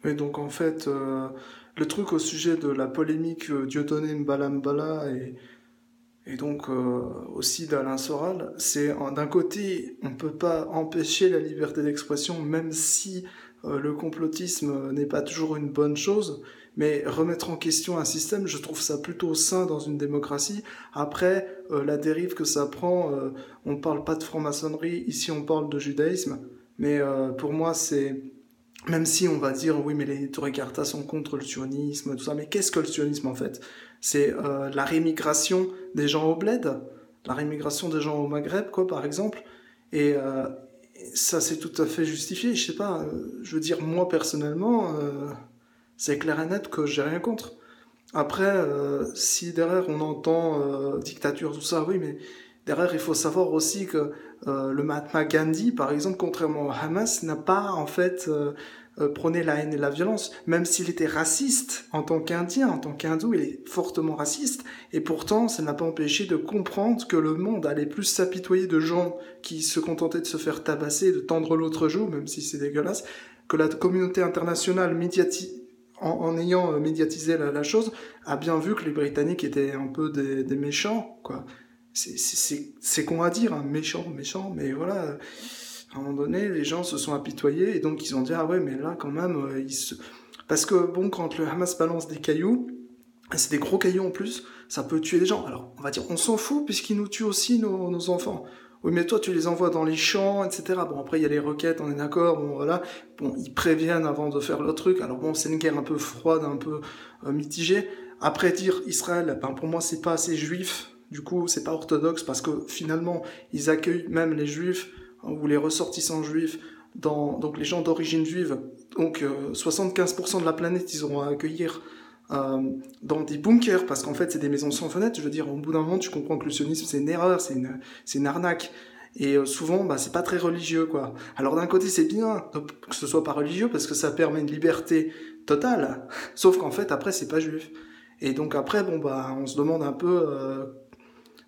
Et donc en fait, le truc au sujet de la polémique Dieudonné Mbala Mbala et donc aussi d'Alain Soral, c'est d'un côté, on ne peut pas empêcher la liberté d'expression, même si le complotisme n'est pas toujours une bonne chose, mais remettre en question un système, je trouve ça plutôt sain dans une démocratie. Après, la dérive que ça prend, on ne parle pas de franc-maçonnerie, ici on parle de judaïsme, mais pour moi c'est... Même si on va dire, oui, mais les Touricartas sont contre le sionisme, tout ça, mais qu'est-ce que le sionisme en fait? C'est la rémigration des gens au bled, la rémigration des gens au Maghreb, quoi, par exemple. Et ça, c'est tout à fait justifié. Je sais pas, je veux dire, moi personnellement, c'est clair et net que j'ai rien contre. Après, si derrière on entend dictature, tout ça, oui, mais derrière il faut savoir aussi que le Mahatma Gandhi, par exemple, contrairement au Hamas, n'a pas en fait prôné la haine et la violence, même s'il était raciste en tant qu'Indien, en tant qu'hindou, il est fortement raciste, et pourtant ça n'a pas empêché de comprendre que le monde allait plus s'apitoyer de gens qui se contentaient de se faire tabasser, de tendre l'autre joue, même si c'est dégueulasse, que la communauté internationale en ayant médiatisé la chose, a bien vu que les Britanniques étaient un peu des méchants, quoi. C'est con à dire, hein, méchant, mais voilà, à un moment donné, les gens se sont apitoyés, et donc ils ont dit, ah ouais, mais là, quand même, parce que, bon, quand le Hamas balance des cailloux, et c'est des gros cailloux en plus, ça peut tuer des gens. Alors, on va dire, on s'en fout, puisqu'ils nous tuent aussi nos enfants. Oui, mais toi, tu les envoies dans les champs, etc. Bon, après, il y a les requêtes, on est d'accord, bon, voilà. Bon, ils préviennent avant de faire le truc. Alors bon, c'est une guerre un peu froide, un peu mitigée. Après, dire Israël, ben, pour moi, c'est pas assez juif. Du coup, c'est pas orthodoxe, parce que finalement, ils accueillent même les juifs, ou les ressortissants juifs, donc les gens d'origine juive. Donc, 75% de la planète, ils auront à accueillir dans des bunkers, parce qu'en fait c'est des maisons sans fenêtres. Je veux dire, au bout d'un moment tu comprends que le sionisme c'est une erreur, c'est une arnaque, et souvent bah, c'est pas très religieux, quoi. Alors d'un côté c'est bien que ce soit pas religieux, parce que ça permet une liberté totale, sauf qu'en fait après c'est pas juif, et donc après bon bah on se demande un peu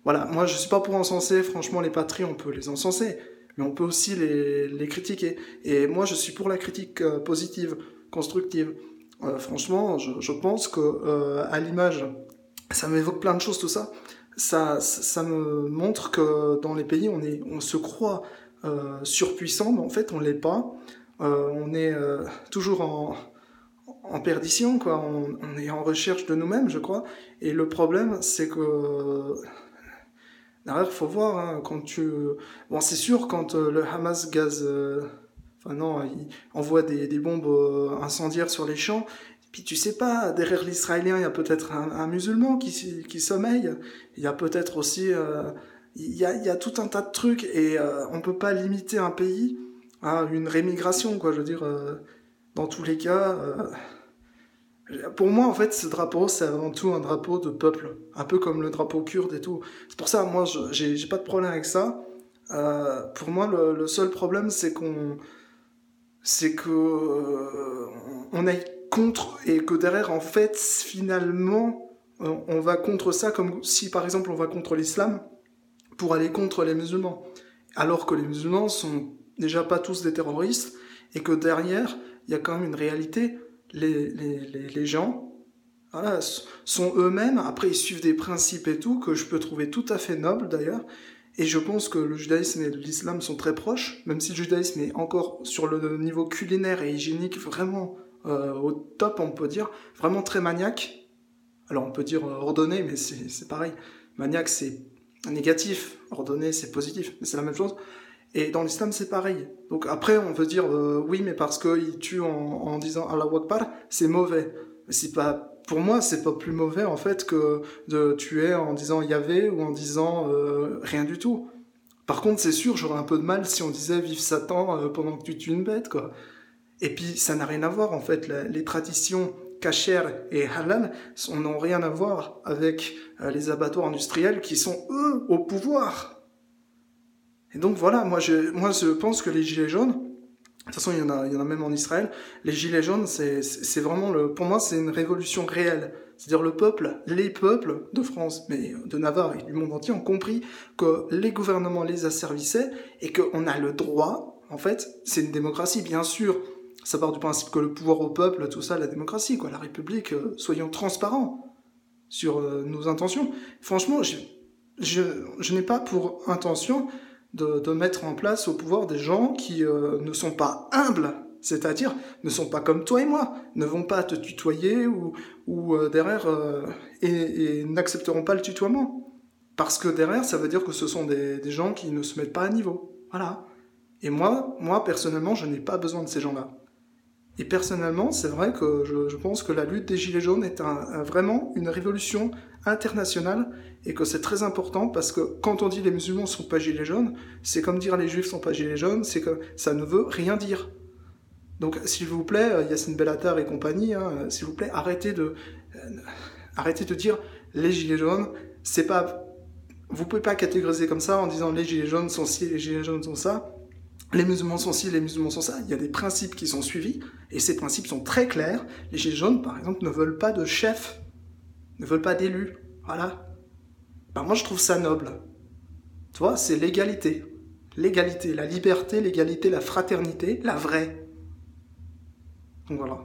voilà, moi je suis pas pour encenser, franchement les patries on peut les encenser, mais on peut aussi les critiquer, et moi je suis pour la critique positive, constructive. Franchement, je pense que à l'image, ça m'évoque plein de choses, tout ça. Ça me montre que dans les pays, on se croit surpuissant, mais en fait, on l'est pas. On est toujours en perdition, quoi. On est en recherche de nous-mêmes, je crois. Et le problème, c'est que derrière, faut voir, hein, quand tu... Bon, c'est sûr, quand le Hamas gaze... Enfin non, il envoie des bombes incendiaires sur les champs. Puis tu sais pas, derrière l'Israélien, il y a peut-être un musulman qui sommeille. Il y a peut-être aussi... il y a tout un tas de trucs, et on peut pas limiter un pays à une rémigration, quoi. Je veux dire, dans tous les cas... pour moi, en fait, ce drapeau, c'est avant tout un drapeau de peuple. Un peu comme le drapeau kurde et tout. C'est pour ça, moi, j'ai pas de problème avec ça. Pour moi, le seul problème, c'est que on aille contre, et que derrière, en fait, finalement, on va contre ça, comme si, par exemple, on va contre l'islam pour aller contre les musulmans. Alors que les musulmans sont déjà pas tous des terroristes, et que derrière, il y a quand même une réalité. Les gens, voilà, sont eux-mêmes, après ils suivent des principes et tout, que je peux trouver tout à fait nobles d'ailleurs, et je pense que le judaïsme et l'islam sont très proches, même si le judaïsme est encore sur le niveau culinaire et hygiénique vraiment au top, on peut dire, vraiment très maniaque. Alors on peut dire ordonné, mais c'est pareil. Maniaque c'est négatif, ordonné c'est positif, mais c'est la même chose. Et dans l'islam, c'est pareil. Donc après, on veut dire, oui, mais parce qu'il tue en disant Allahu Akbar, c'est mauvais. Mais c'est pas, pour moi, c'est pas plus mauvais, en fait, que de tuer en disant Yahvé ou en disant rien du tout. Par contre, c'est sûr, j'aurais un peu de mal si on disait vive Satan pendant que tu tues une bête, quoi. Et puis, ça n'a rien à voir, en fait. Les traditions kasher et halal n'ont rien à voir avec les abattoirs industriels qui sont, eux, au pouvoir. Et donc voilà, moi je pense que les gilets jaunes, de toute façon il y en a même en Israël, les gilets jaunes c'est vraiment pour moi c'est une révolution réelle. C'est-à-dire les peuples de France, mais de Navarre et du monde entier ont compris que les gouvernements les asservissaient, et qu'on a le droit, en fait, c'est une démocratie bien sûr, Ça part du principe que le pouvoir au peuple, tout ça, la démocratie, quoi, la République, soyons transparents sur nos intentions. Franchement, je n'ai pas pour intention de mettre en place au pouvoir des gens qui ne sont pas humbles, c'est-à-dire ne sont pas comme toi et moi, ne vont pas te tutoyer ou derrière et n'accepteront pas le tutoiement. Parce que derrière, ça veut dire que ce sont des gens qui ne se mettent pas à niveau. Voilà. Et moi personnellement, je n'ai pas besoin de ces gens-là. Et personnellement, c'est vrai que je pense que la lutte des Gilets jaunes est vraiment une révolution internationale et que c'est très important parce que quand on dit les musulmans ne sont pas Gilets jaunes, c'est comme dire les juifs ne sont pas Gilets jaunes, c'est que ça ne veut rien dire. Donc s'il vous plaît, Yacine Bellatar et compagnie, hein, s'il vous plaît, arrêtez de dire les Gilets jaunes, c'est pas... Vous pouvez pas catégoriser comme ça en disant les Gilets jaunes sont ci, les Gilets jaunes sont ça. Les musulmans sont ci, les musulmans sont ça. Il y a des principes qui sont suivis, et ces principes sont très clairs. Les Gilets jaunes, par exemple, ne veulent pas de chef, ne veulent pas d'élus. Voilà. Ben, moi, je trouve ça noble. Tu vois, c'est l'égalité. L'égalité, la liberté, l'égalité, la fraternité, la vraie. Donc voilà.